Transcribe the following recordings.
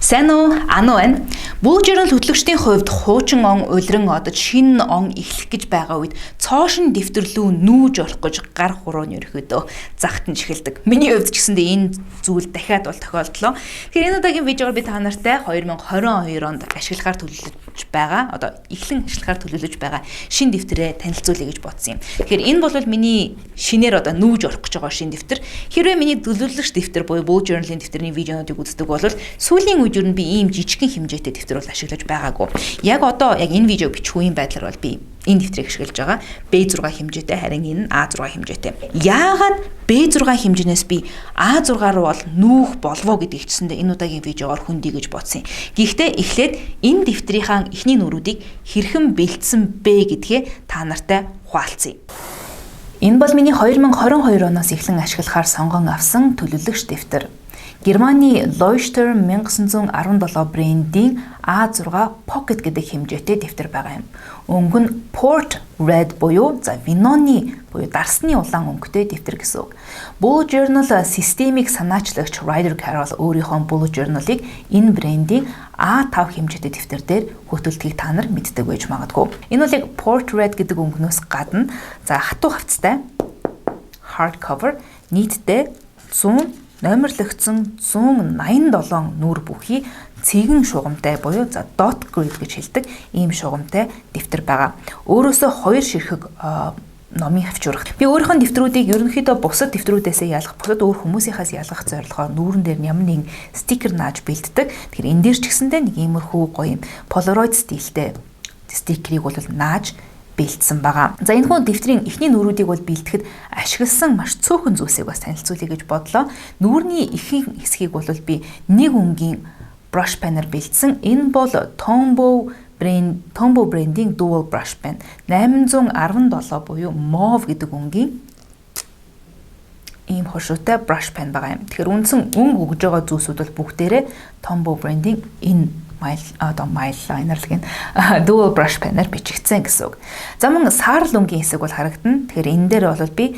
Сайн уу? Ано байна. Bullet Journal хөтлөгчдийн хувьд хуучин он улиран одож шинэ он эхлэх гэж байгаа үед цоошин дэвтэр рүү нүүж орох гэж гар хуруу нь ерөөдөө загтанж эхэлдэг. Миний хувьд ч гэсэндээ энэ зүйл дахиад бол тохиолдлоо. Тэгэхээр энэ удаагийн видеоор би та нартай 2022 онд ашиглахаар төлөвлөж байгаа, одоо эхлэн ашиглахаар төлөвлөж байгаа шинэ дэвтрээ танилцуулъя гэж бодсон юм. Тэгэхээр энэ бол миний шинээр одоо нүүж орох гэж байгаа шинэ дэвтэр. Хэрвээ миний төлөвлөгч дэвтэр буюу Bullet Journal-ийн дэвтэрийн видеонуудыг үздэг бол сүүлийн үеэр нь би ийм жижигхэн хэмжээтэй дэвтэр бол ашиглаж байгаагүй. Яг одоо энэ видео бичих үеийн байдлаар бол би энэ дэвтрийг ашиглаж байгаа. B6 хэмжээтэй, харин энэ нь A6 хэмжээтэй. Яагаад B6 хэмжээнээс би A6 руу бол нүүх болвоо гэдгийг чсэндээ энэ удаагийн видеогоор хүндий гэж бодсон юм. Гэхдээ эхлээд энэ дэвтрийнхаа эхний нүрүүдийг хэрхэн бэлдсэн бэ гэдгээ та нартай хуваалцъя. Энэ бол миний 2022 оноос эхлэн ашиглахаар сонгон авсан төлөвлөгч дэвтэр. Германы Leuchter 1917 брендийн A6 Pocket гэдэг хэмжээтэй дэвтэр байгаа юм. Өнгө нь Port Red буюу виноны буюу дарсны улаан өнгөтэй дэвтэр гэсэн үг. Bullet Journal системийг санаачлагч Ryder Carroll өөрийнхөө Bullet Journal-ыг энэ брендийн A5 хэмжээтэй дэвтэр дээр хөтөлдгийг та нар мэддэг байж магадгүй. Энэ бол яг Port Red гэдэг өнгнөөс гадна хатуу хавцтай hardcover нийтдээ 100 номерлогдсон 187 нүур бүхий цэгэн шугамтай буюу dot grid гэж хэлдэг ийм шугамтай дэвтэр байгаа. Өөрөөсөө хоёр ширхэг номын хавчурах. Би өөрийнхөө дэвтрүүдийг ерөнхийдөө бусад дэвтрүүдээс ялгах, бусад өөр хүмүүсийнхээс ялгах зорилгоор нүүрэн дээр ямар нэгэн стикер нааж бэлддэг. Тэгэхээр энэ дээр ч гэсэндээ нэг иймэрхүү гоё юм Polaroid стилтэй стикерийг бол нааж бэлдсэн байгаа. За энэ хүн дэвтрийн эхний нүрүүдийг бол бэлтгэхэд ашигласан маш цөөхөн зүйлсийг бас танилцуулъя гэж бодлоо. Нүүрний ихэнх хэсгийг бол би нэг өнгийн brush pen-аар бэлдсэн. Энэ бол Tombow брендийн Dual Brush Pen 817 буюу mauve гэдэг өнгийн ийм хошуутай brush pen байгаа юм. Тэгэхээр үндсэн өнгө өгж байгаа зүйлсүүд бол бүгдээрээ Tombow брендийн энэ mile liner гэн dual brush pen-аар бичигдсэн гэсэн үг. За мөн саарл өнгийн хэсэг бол харагдана. Тэгэхээр энэ дээр бол би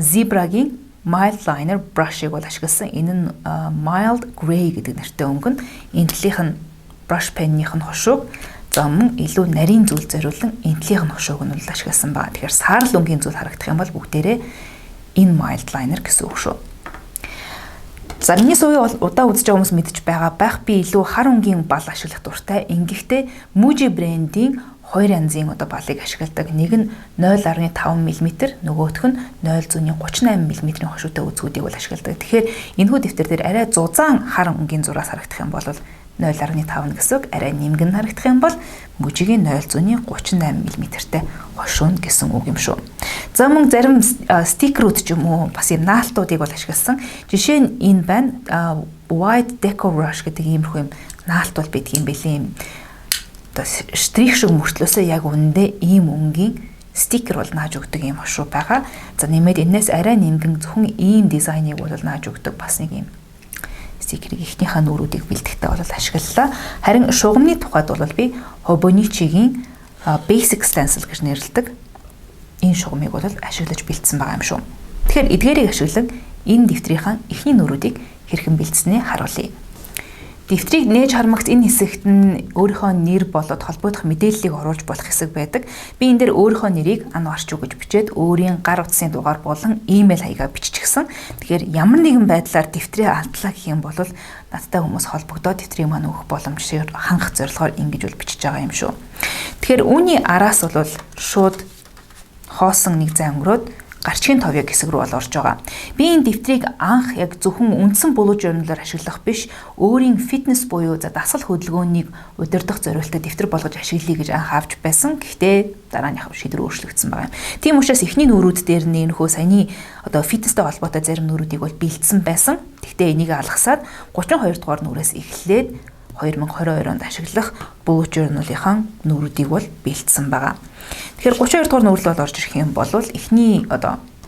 Zebra-гийн mild liner brush-ыг бол ашигласан. Энэ нь mild gray гэдэг нэртэй өнгө нь энтлийнх нь brush pen-ийнх нь хошууг за мөн илүү нарийн зүйл зориулан энтлийнх нь хошууг нь бол ашигласан байна. Тэгэхээр саарл өнгийн зүйл харагдах юм бол бүгдээрээ энэ mild liner гэсэн үг шүү. За миний сувыг бол удаа үзэж байгаа хүмүүс мэдж байгаа байх. Би илүү хар өнгийн бал ашиглах дуртай. Ингэхдээ Muji брендийн хоёр янзын балыг ашигладаг. Нэг нь 0.5 мм, нөгөөх нь 0.38 мм-ийн хошуутай үзгүүдийг бол ашигладаг. Тэгэхээр энэхүү дэвтэр дээр арай зузаан хар өнгийн зураас харагдах юм бол 0.5 гэсэн үг, арай нэмгэн харагдах юм бол Muji-гийн 0.38 мм-тэй хошуун гэсэн үг юм шүү. За мөн зарим стикерүүд ч юм уу бас юм наалтуудыг бол ашигласан. Жишээ нь энэ байна. White Deco Rush гэдэг иймэрхүү юм наалт бол байдаг юм бэлээ. Одоо штрих шиг мөртлөөсөө яг үнэндээ ийм өнгийн стикер бол нааж өгдөг юм хошуу байгаа. За нэмээд энэс арай нэмгэн зөвхөн ийм дизайныг бол нааж өгдөг бас нэг юм стикерийг эхнийхээ нүрүүдийг бэлтгэхдээ бол ашиглалаа. Харин шугамны тухайд бол би Hobonichi-гийн Basic Stencil гэж нэрлэдэг энэ шугамыг бол ашиглаж бэлдсэн байгаа юм шүү. Тэгэхээр эдгээрийг ашиглан энэ дэвтрийнхаа эхний нүрүүдийг хэрхэн бэлдсэнийг харуулъя. Дэвтрийг нээж хармагц энэ хэсэгт нь өөрийнхөө нэр болоод холбогдох мэдээллийг оруулж болох хэсэг байдаг. Би энэ дээр өөрийнхөө нэрийг ануарч гэж бичээд өөрийн гар утасны дугаар болон имэйл хаягаа биччихсэн. Тэгэхээр ямар нэгэн байдлаар дэвтрээ алдлаа гэх юм бол надтай хүмүүс холбогдоод дэвтрийг маань өгөх боломжийг хангах зорилгоор ингэж бичиж байгаа юм шүү. Тэгэхээр үүний араас бол шууд хоосон нэг зай өнгөрөөд гарчгийн товёг хэсэг рүү бол орж байгаа. Би энэ дэвтрийг анх яг зөвхөн үндсэн Bullet Journal-аар ашиглах биш, өөрийн фитнес буюу дасгал хөдөлгөөнийг удирдах зорилттой дэвтэр болгож ашиглая гэж анх авч байсан. Гэхдээ дарааных шийдвэр өөрчлөгдсөн байгаа юм. Тийм учраас эхний нүрүүд дээр нөхөө саяны фитнестэй холбоотой зарим нүрүүдийг бол бэлдсэн байсан. Гэхдээ энийг алгасаад 32 дугаар нүрээс эхлээд 2022 онд ашиглах Bullet Journal-ийн нүрүүдийг бол бэлдсэн байгаа. Тэгэхээр 32 дугаар нүрэл бол орж ирэх юм бол эхний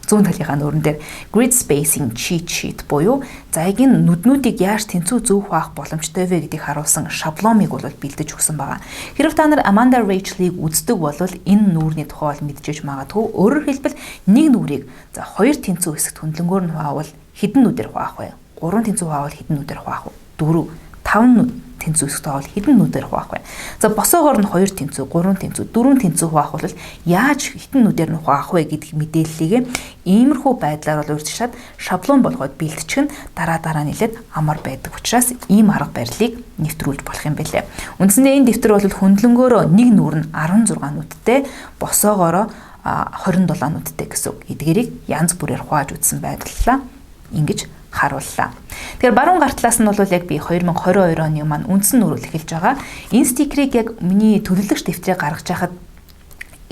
зүүн талынхаа нүрэн дээр grid spacing cheat sheet буюу зайгийн нүднүүдийг яаж тэнцүү зүүх хаах боломжтой вэ гэдгийг харуулсан шаблоныг бол бэлдэж өгсөн байгаа. Хэрв та нар Amanda Rachel-ыг үздэг бол энэ нүрний тухай бол мэдчихэж магадгүй. Өөрөөр хэлбэл нэг нүрийг хоёр тэнцүү хэсэгт хөндлөнгөөр нь хуваавал хэдэн нүдээр хуваах вэ? 3 тэнцүү хуваавал хэдэн нүдээр хуваах вэ? 4 5 тэнцвүүсэх тоол хэдэн нүдээр хуваах вэ? За босоогоор нь 2 тэнцүү, 3 тэнцүү, 4 тэнцүү хуваах бол яаж хэдэн нүдээр нь хуваах вэ гэдэг мэдээллийг иймэрхүү байдлаар бол урьдчилаад шаблон болгоод бэлтчих нь дараа нийлээд амар байдаг учраас ийм арга барилыг нэвтрүүлж болох юм байлээ. Үндсэндээ энэ дэвтэр бол хөндлөнгөөрөө нэг нүүр нь 16 нүдтэй, босоогоороо 27 нүдтэй гэсэн үг. Эдгээрийг янз бүрээр хувааж үзсэн байдлаа ингэж харууллаа. Тэгэхээр баруун гар талаас нь бол яг би 2022 оны маань үндсэн нүүрэл эхэлж байгаа. Энэ стикерийг яг миний төлөвлөгч дэвтрээ гаргаж байхад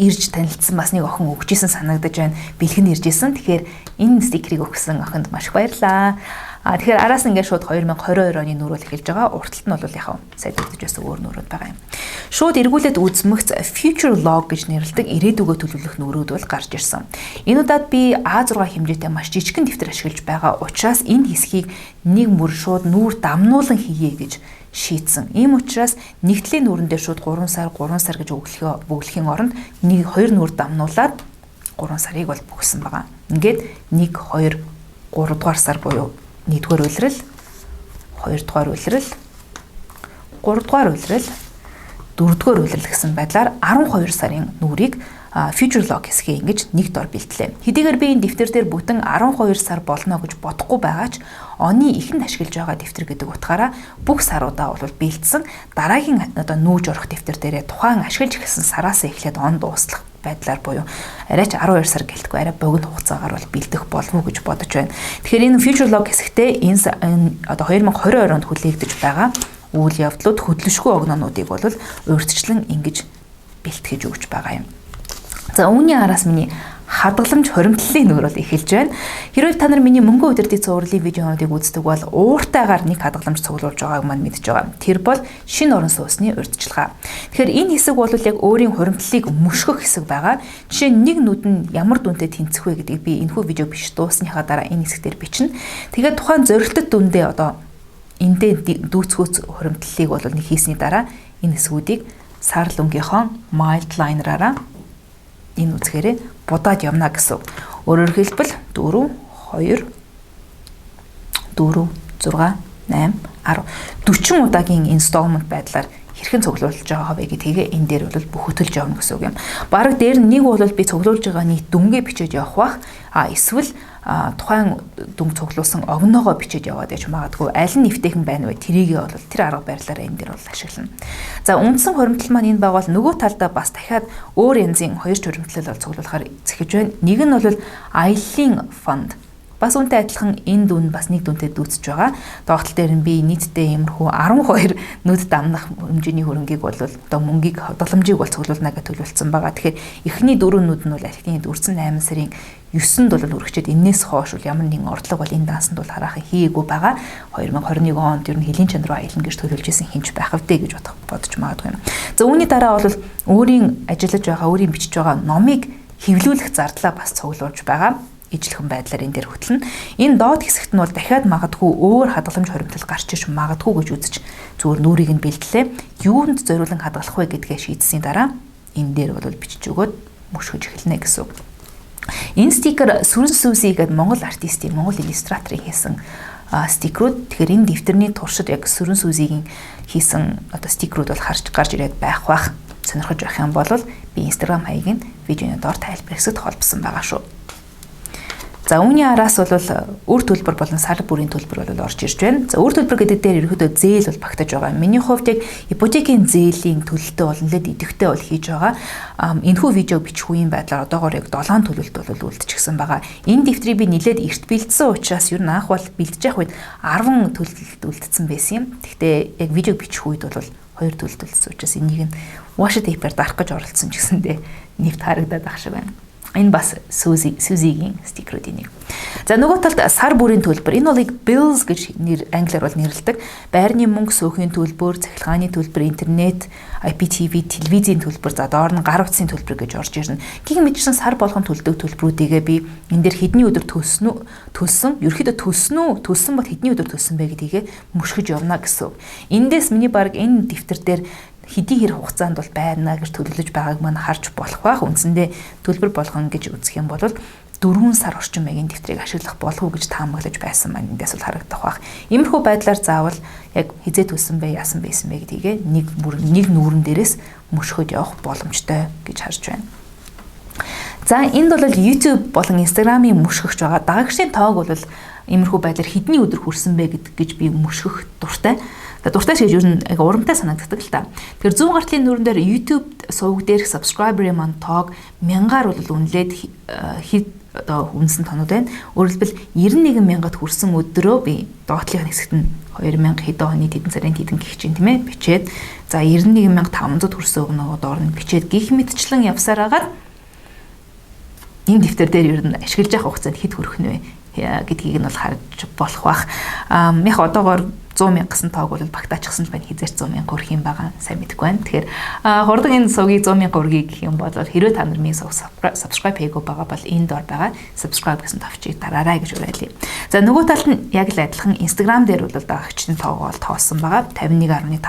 ирж танилцсан бас нэг охин өгчээсэн санагдаж байна. Бэлгэнд ирж исэн. Тэгэхээр энэ стикерийг өгсөн охинд маш их баярлалаа. Тэгэхээр араас нь ингээд шууд 2022 оны нүүрэл эхэлж байгаа. Урталт нь бол яхаа сая дэгдэж байсан өөр нүүрүүд байгаа юм. Шууд эргүүлээд үзмэгц future log гэж нэрлэдэг ирээдүгөө төлөвлөх нүүрүүд бол гарч ирсэн. Энэ удаад би A6 хэмжээтэй маш жижигхэн дэвтэр ашиглаж байгаа учраас энэ хэсгийг нэг мөр шууд нүүр дамнуулан хийе гэж шийдсэн. Ийм учраас нэгдлийн нүүрэндээ шууд 3 сар гэж бөглөхийн оронд 1-2 нүүр дамнуулаад 3 сарыг бол бөгсөн байгаа. Ингээд 1 2 3 дугаар сар буюу 1-р улирал, 2-р улирал, 3-р улирал, 4-р улирал гэсэн байдлаар 12 сарын нүрийг future log хэсгээ ингэж нэг дор бэлтлээ. Хэдийгээр би энэ дэвтэр дээр бүтэн 12 сар болно гэж бодохгүй байгаач оны ихэнд ашиглаж байгаа дэвтэр гэдэг утгаараа бүх саруудаа бол бэлдсэн. Дараагийн нүүж орох дэвтэр дээрээ тухайн ашиглаж эхэлсэн сараас эхлээд он дуустах байдлаар буюу арайч 12 сар гэлтгүй арай богино хугацаагаар бол бэлдэх болов уу гэж бодож байна. Тэгэхээр энэ future log хэсэгтээ энэ 2022 онд хүлээгдэж байгаа үйл явдлууд хөдөлшгүй огноонуудыг бол урьдчилан ингэж бэлтгэж өгч байгаа юм. За үүний араас миний хадгаламж хоримтлалын нүүр бол эхэлж байна. Хэрвээ та нар миний мөнгө удирдах цувралын видеонуудыг үздэг бол ууртайгаар нэг хадгаламж цуглуулж байгааг мань мэдж байгаа. Тэр бол шинэ орон сууцны урьдчилгаа. Тэгэхээр энэ хэсэг бол яг өөрийн хоримтлалыг мөшгөх хэсэг байгаа. Жишээ нь нэг нүд нь ямар дүнтэй тэнцэх вэ гэдгийг би энэхүү видео биш дуусныхаа дараа энэ хэсгээр бичнэ. Тэгээд тухайн зорилттой дүндээ эндээ дүүцгөөц хоримтлалыг бол нэг хийсний дараа энэ хэсгүүдийг сар лөнгийнхоо mild liner-аараа энэ үзгээрээ будаад явна гэсэн. Өөрөөр хэлбэл 4 2 4 6 8 10 40 удаагийн installment байдлаар хэрхэн цуглуулж байгаа вэ гэдгийг энэ дээр бол бүхөтөлж явна гэсэн үг юм. Бараг дээр нэг бол би цуглуулж байгаа нийт дүнгээ бичиж явах бах. Эсвэл тухайн дүнг цуглуулсан огноогоо бичиж яваад яж магадгүй аль нь нэвтэйхэн байна вэ? Тэрийгээ бол тэр арга барилаараа энэ дээр бол ашиглана. За үндсэн хуримтлал маань энэ байгаа бол нөгөө талдаа бас дахиад өөр янзын хоёр хуримтлал бол цуглуулахаар зэхэж байна. Нэг нь бол аяллаа фонд. Бас үнтэй адилхан энэ дүн бас нэг дүнтэй дүүцэж байгаа. Доогтол дээр нь би нийтдээ иймэрхүү 12 нүд дамнах хэмжээний хөрөнгийг бол мөнгийг хадгаламжийг бол цуглуулна гэж төлөвлөсөн байгаа. Тэгэхээр эхний 4 нүд нь бол архитектийн дүүрсэн 8 сарын 9-нд бол үргэлжлээд энэс хойш ямар нэгэн орлого бол энэ дансанд бол хараахан хийгээгүй байгаа. 2021 онд ер нь хэлийн чанд руу аялна гэж төлөвлөж исэн хинч байх вдэ гэж бодож магадгүй юм. За үүний дараа бол өөрийн ажиллаж байгаа, өөрийн бичиж байгаа номыг хэвлүүлэх зардлаа бас цуглуулж байгаа. Ижлэхэн байдлаар энэ дээр хөтлөн. Энэ доод хэсэгт нь бол дахиад магадгүй өөр хадгаламж хоримтлал гарч иж магадгүй гэж үзэж зүгээр нүрийг нь бэлдлээ. Юунд зориулан хадгалах вэ гэдгээ шийдсэний дараа энэ дээр бол бичиж өгөөд мөшгөж эхэлнэ гэсэн үг. Энэ стикер Сүрэн Сүүси гэдэг Монгол артистийн, Монгол иллюстраторын хийсэн стикерүүд. Тэгэхээр энэ дэвтэрний туршид яг Сүрэн Сүүсигийн хийсэн стикерүүд бол гарч ирээд байх. Сонирхож байх юм бол би Instagram хаягийг видеоны доор тайлбар хэсэгт холбосон байгаа шүү. За үүний араас бол үр төлбөр болон сар бүрийн төлбөр бол орж ирж байна. За үр төлбөр гэдэг дээр ерөөдөө зээл бол багтаж байгаа. Миний хувьд яг ипотекийн зээлийн төлөлтөө бол нэлээд идэвхтэй бол хийж байгаа. Энэхүү видео бичих үеийн байдлаар одоогоор яг 7 төлөлт бол үлдчихсэн байгаа. Энэ дэвтрийг би нэлээд эрт бэлдсэн учраас ер нь анх бол бэлдэж явах үед 10 төлөлт үлдсэн байсан юм. Гэхдээ яг видео бичих үед бол 2 төлөлт үлдсэн учраас энийг нь washi tape-аар дарах гэж оролцсон ч гэсэндээ нэвт харагдаад ах шиг байна. Энэ бас Сүүзигийн стикерүүдийн нэг. За нөгөө талд сар бүрийн төлбөр. Энэ болыг bills гэж англиар бол нэрлэдэг. Байрны мөнгө, сөөхийн төлбөр, цахилгааны төлбөр, интернет, IPTV, телевизийн төлбөр, за доор нь гар утсын төлбөр гэж орж ирнэ. Гэх мэтчсэн сар болгон төлдөг төлбөрүүдийгээ би энэ дээр хэдний өдөр төлсөн, ерөөхдөө төлсөн бол хэдний өдөр төлсөн бэ гэдгийг мөшгөж явна гэсэн. Эндээс миний баг энэ дэвтэр дээр хэдий хэр хугацаанд бол байна гэж төлөвлөж байгааг маань харж болох байх. Үндсэндээ төлбөр болгон гэж үзэх юм бол 4 сар орчим маягийн дэвтрийг ашиглах болов уу гэж таамаглаж байсан маань эндээс бол харагдах байх. Иймэрхүү байдлаар заавал яг хизээ төлсөн бэ, яасан байсан бэ гэдгийг нэг нүүрэн дээрээс мөшгөж явах боломжтой гэж харж байна. За энд бол YouTube болон Instagram-ийн мөшгөгч байгаа. Дагагчдын тоог бол иймэрхүү байдлаар хэдний өдөр хүрсэн бэ гэж би мөшгөх дуртай. Дуртай гэж юу нэг урамтай санагддаг л та. Тэгэхээр 100 гартлын нүүрэн дээр YouTube суваг дээрх subscriber-ын маань тоог 1000-аар бол үнэлээд үнсэн тонууд байна. Өөрөлдвөл 91,000-ад хүрсэн өдрөө би доотлын хэсэгт нь 2000 хэдэн оны тэдэн сарын тэдэн гих чинь тийм ээ бичээд за 91,500 хүрсэн өгнөгөө доор нь бичээд гих мэдчлэн явсаар агаад энэ дэвтэр дээр ер нь ашиглаж явах хугацаанд хэд хүрэх нь вэ гэдгийг нь бол харж болох бах. Яг одоогоор 100,000 гэсэн тоог бол багтаачихсан ч байна хизээч 100,000 хүрэх юм байгаа сайн мэдэхгүй байна. Тэгэхээр хурдан энэ сувгийг 100,000 хүргэе гэх юм бол хэрвээ та нар минь subscribe хийгээгүй байгаа бол энэ доор байгаа subscribe гэсэн товчийг дараарай гэж уриалъя. За нөгөө талд нь яг л адилхан Instagram дээр бол дагагчдын тоог бол тоосон байгаа. 51,500,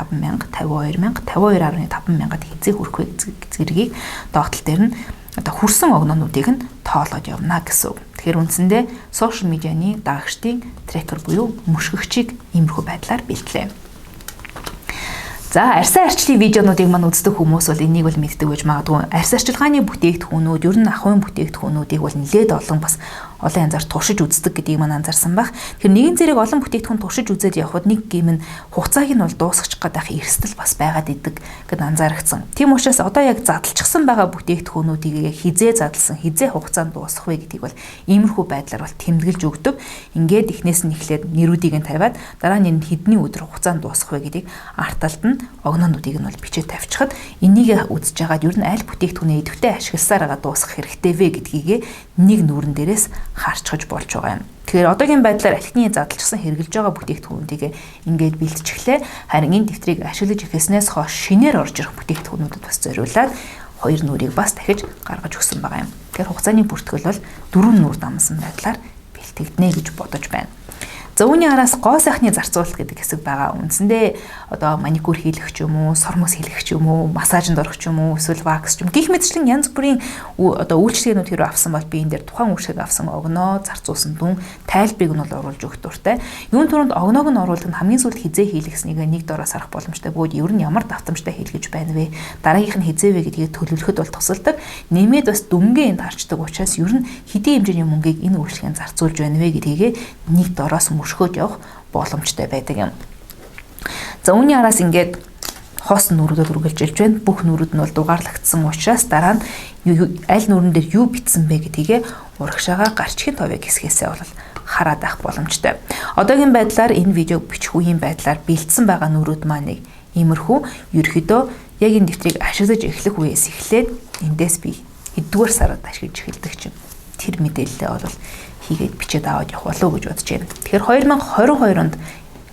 52,000, 52,500-ад хизээ хүрэх вэ зэргийг доотлол дээр нь одоо хүрсэн огноонуудыг нь тоолоод явна гэсэн үг. Тэгэхээр үндсэндээ сошиал медианы дагагчдын трекер буюу мөшгөгчийг иймэрхүү байдлаар бэлтлээ. За арьсан арчлын видеонуудыг мань үздэг хүмүүс бол энийг бол мэддэг байж магадгүй. Арьс арчилгааны бүтээгдэхүүнүүд, ер нь ахуйн бүтээгдэхүүнүүдийг бол нэлээд олон бас олон янзаар туршиж үздэг гэдгийг мань анзаарсан баг. Тэгэхээр нэгэн зэрэг олон бүтээгдэхүүн туршиж үзээд явхад нэг гейм нь хугацааг нь бол дуусгах гадах эрсдэл бас байгаад идэг гэд анзаарчихсан. Тийм учраас одоо яг задлчихсан байгаа бүтээгдэхүүнүүдийг хизээ задлсан, хизээ хугацаанд дуусгах вэ гэдгийг бол иймэрхүү байдлаар бол тэмдэглэж өгдөг. Ингээд эхнээс нь эхлээд нэрүүдийг нь тавиад дараа нь хэдний өдөр хугацаанд дуусгах вэ гэдгийг арт талд нь огноонуудыг нь бол бичиж тавьчихад энийг үзэж байгаад ер нь аль бүтээгдэхүүнээ идэвхтэй ашигласаар байгаа дуусгах хэрэгтэй вэ гэдгийг нэг нүүрэн дээрээс харчгаж болж байгаа юм. Тэгэхээр одоогийн байдлаар архины задлжсан хэрэгжилж байгаа бүтээгдэхүүнүүдийг ингээд бэлтчихлээ. Харин энэ дэвтрийг ашиглаж ихэснээс хойш шинээр орж ирэх бүтээгдэхүүнүүдэд бас зориулаад хоёр нүрийг бас дахиж гаргаж өгсөн байгаа юм. Тэгэхээр хугацааны бүртгэл бол 4 нүр дамсан байдлаар бэлтгэгднэ гэж бодож байна. За үүний араас гоо сайхны зарцуулалт гэдэг хэсэг байгаа. Үндсэндээ одоо маникюр хийлгэх ч юм уу, сормос хийлгэх ч юм уу, массажинд орох ч юм уу, эсвэл вакс ч юм. Гэх мэтчлэн янз бүрийн одоо үйлчлэгээнүүд хэрэг авсан бол би энэ дээр тухайн үйлчлэг авсан огноо зарцуулсан дүн тайлбарыг нь бол оруулж өгөх дуртай. Юун түрүүнд огноог нь оруулах нь хамгийн сүүлд хизээ хийлгэснийг нэг доороос харах боломжтой. Бөгөөд ер нь ямар давтамжтай хийлгэж байна вэ? Дараагийнх нь хизээ вэ гэдгийг төлөвлөхөд бол тусалдаг. Нэмээд бас дүнгээ энд харчдаг учраас ер нь хэдийн хэмжээний мөнгийг энэ үйлчлэгэнд зарцуулж байна вэ гэдгийг нэг доороос мөшгөөж явах боломжтой байдаг юм. За үүний араас ингээд хоос нүрүүдэд үргэлжилж байна. Бүх нүрүүд нь бол дугаарлагдсан учраас дараа нь аль нүрэн дээр юу битсэн бэ гэдгийг урагшаага гарчхийн товыг хэсгээсээ бол хараад авах боломжтой. Одоогийн байдлаар энэ видеог бичих үеийн байдлаар бэлдсэн байгаа нүрүүд маань иймэрхүү ерөөхдөө яг энэ дэвтрийг ашиглаж эхлэх үеэс эхлээд эндээс би хэддүгээр сард ашиглаж эхэлдэг чинь тэр мэдээлэлээ бол хийгээд бичээд аваад явах болов уу гэж бодож байна. Тэгэхээр 2022 онд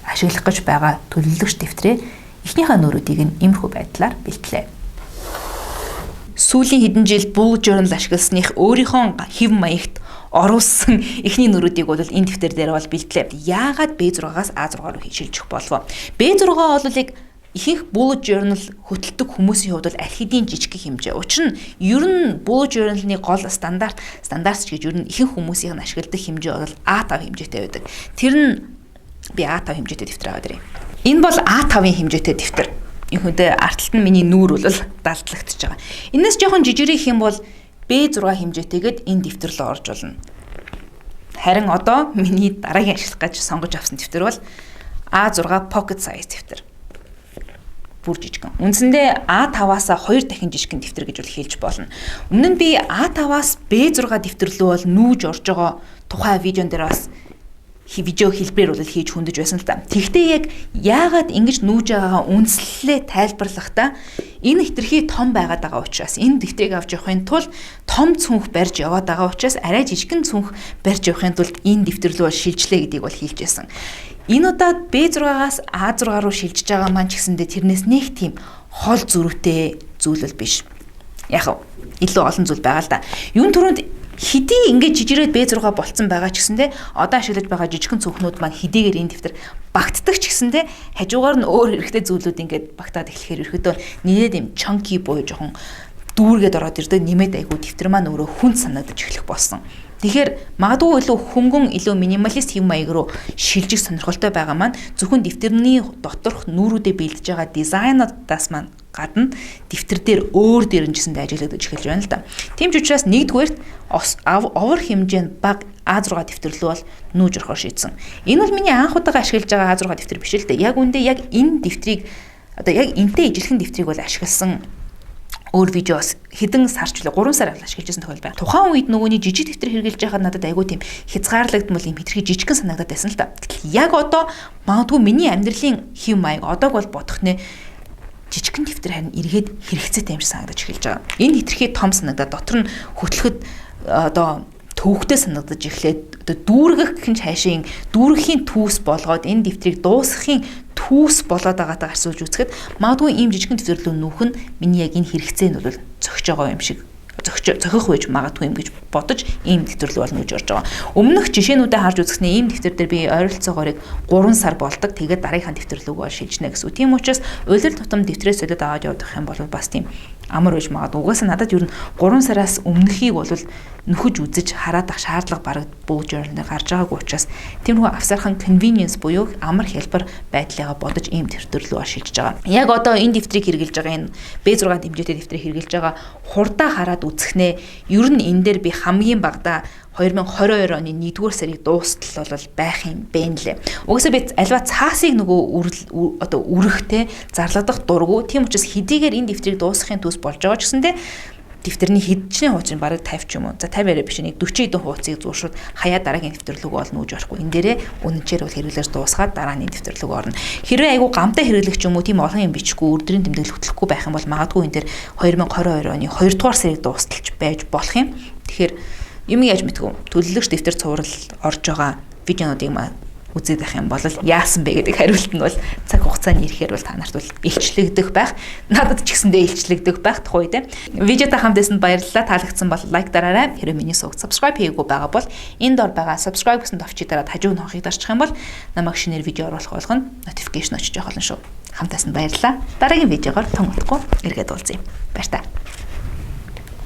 ашиглах гэж байгаа төлөвлөгч дэвтрээ эхнийхээ нүрүүдийг нь иймэрхүү байдлаар бэлтлээ. Сүүлийн хэдэн жил bullet journal ашигласных өөрийнхөө хэв маягт оруулсан эхний нүрүүдийг бол энэ дэвтэр дээр бол бэлтлээ. Яагаад B6-аас A6 руу шилжих болов? B6 бол ихэнх bullet journal хөтэлдэг хүмүүсийн хувьд бол аль хэдийн жижиг хэмжээ. Учир нь ер нь bullet journal-ны гол стандарт гэж ер нь ихэнх хүмүүсийн ашигладаг хэмжээ бол A5 хэмжээтэй байдаг. Тэр нь би A5 хэмжээтэй дэвтэр аваад ирээ. Энэ бол A5-ын хэмжээтэй дэвтэр. Иймдээ артталт нь миний нүүр бол далдлагдчихж байгаа. Энээс жоохон жижигрэх юм бол B6 хэмжээтэйгэд энэ дэвтэр рүү орж болно. Харин одоо миний дараагийн ашиглах гэж сонгож авсан дэвтэр бол A6 pocket size дэвтэр. Бүр жижигхэн. Үндсэндээ A5-аас 2 дахин жижигхэн дэвтэр гэж бол хэлж болно. Өмнө нь би A5-аас B6 дэвтэр рүү бол нүүж орж байгаа тухай видеон дээр бас видео хэлбэрээр бол хийж хөндөж байсан л та. Тэгвэл яг яагаад ингэж нүүж байгаагаа үнслэлээ тайлбарлахдаа энэ хэтэрхий том байгаад байгаа учраас энэ дэвтрийг авч явахын тулд том цүнх барьж яваад байгаа учраас арай жижигхэн цүнх барьж явахын тулд энэ дэвтэр рүү шилжлээ гэдгийг бол хэлж байсан. Энэ удаад B6-аас A6 руу шилжиж байгаа маань ч гэсэндээ тэрнээс нэг тийм хол зөрүүтэй зүйл биш. Яг илүү олон зүйл байгаа л да. Юун түрүүнд хэдий ингэж жижигрээд B6 болцсон байгаа ч гэсэндээ одоо ашиглаж байгаа жижигхэн цүнхнүүд маань хэдийгээр энэ дэвтэр багтдаг ч гэсэндээ хажуугаар нь өөр хэрэгтэй зүйлүүд ингээд багтаад эхлэхээр ерөөдөө нэлээд юм chunky буюу жоохон дүүргээд ороод ирдэг нэмээд айгуу дэвтэр маань өөрөө хүнд санагдаж эхлэх болсон. Тэгэхээр магадгүй илүү хөнгөн, илүү минималист хэв маяг руу шилжих сонирхолтой байгаа маань зөвхөн дэвтэрний доторх нүрүүдэд бэлдэж байгаа дизайнуудаас маань гадна дэвтэр дээр өөр дээрнжсэндээ ажиглагдаж эхэлж байна л да. Тийм ч учраас нэгдүгээрт овер хэмжээнд бага А6 дэвтэр рүү бол нүүж орохоор шийдсэн. Энэ бол миний анх удаага ашиглаж байгаа А6 дэвтэр биш л дээ. Яг үндэ яг энэ дэвтрийг одоо яг энтэй ижилхэн дэвтрийг бол ашигласан өөр видеос хэдэн сарч лээ 3 сар ашиглажсэн тохиол байна. Тухайн үед нөгөөний жижиг дэвтэр хэрэглэж байхад надад айгүй тийм хязгаарлагдмал юм хэтэрхий жижигхэн санагдаад байсан л та. Гэтэл яг одоо магадгүй миний амьдралын хэв маяг одоог бол бодох нэ жижигхэн дэвтэр харин эргээд хэрэгцээтэй юм шиг санагдаж эхэлж байгаа. Энэ хэтэрхий том санагдаад дотор нь хөтлөхөд одоо төвөгтэй санагдаж эхлээд одоо дүүргэх гэх юм хайшийн дүүргэхийн түүс болгоод энэ дэвтрийг дуусгахын түүс болоод байгаатай харьцуулж үзэхэд магадгүй ийм жижигхэн дэвтэр рүү нүүх нь миний яг энэ хэрэгцээ нь бол зөгж байгаа юм шиг зохих байж магадгүй юм гэж бодож ийм дэвтэр рүү бол нүүж орж байгаа. Өмнөх жишээнүүдэд харж үзэснээр ийм дэвтэр дээр би ойролцоогоорыг 3 сар болдог. Тэгээд дараагийнхаа дэвтэр рүү бол шилжнэ гэсэн. Тийм учраас улирал тутам дэвтрээс солиод аваад явах юм бол бас тийм амар байж магадгүй. Угаасаа надад ер нь 3 сараас өмнөхийг бол нөхөж үзэж хараад ах шаардлага бараг бууж орно гарч байгаагүй учраас тиймэрхүү авсархан convenience буюу амар хялбар байдлыгаа бодож ийм дэвтэр рүү шилжиж байгаа. Яг одоо энэ дэвтрийг хэрэглэж байгаа энэ B6 дэмжээтэй дэвтрийг хэрэглэж байгаа хурдаа хараад үзэхнээ ер нь энэ дээр би хамгийн багадаа 2022 оны 1-р сарыг дуустал бол байх юм бэ нэлээ. Угсаа би альва цаасыг нөгөө одоо үрэхтэй зарлагдах дурггүй. Тийм учраас хэдийгээр энэ дэвтрийг дуусгахын төс болж байгаа ч гэсэндээ дэвтэрний хэдчний хуучин бараг 50 ч юм уу. За 50 арай биш нэг 40 хэдэн хуудсыг зуршууд хаяа дараагийн дэвтэр рүү бол нүүж орохгүй. Энэ дээрээ үнэнчээр бол хэрэглэж дуусгаад дараагийн дэвтэр рүү орно. Хэрвээ айгу гамтай хэрэглэх ч юм уу тийм олон юм бичихгүй өдрийн тэмдэглэл хөтлөхгүй байх юм бол магадгүй энэ дээр 2022 оны 2-р сарыг дуусталж байж болох юм. Тэгэхээр юм яаж мэдгүй төлөвлөгч дэвтэр цуврал орж байгаа видеонуудыг үзээд байх юм бол яасан бэ гэдэг хариулт нь бол цаг хугацааны ирэхээр бол та нарт бол илчлэгдэх байх. Надад ч гэсэндээ илчлэгдэх байх тухай тийм. Видеотой хамт байсанд баярлалаа. Таалагдсан бол лайк дараарай. Хэрэв миний сувг subscribe хийгээгүй байгаа бол энэ дор байгаа subscribe гэсэн товчийг дараад хажуу нь хонхыг дарчих юм бол намайг шинээр видео оруулах болгоно notification очиж явах болно шүү. Хамт байсанд баярлалаа. Дараагийн видеогоор тун удахгүй эргээд уулзъя. Баяр та.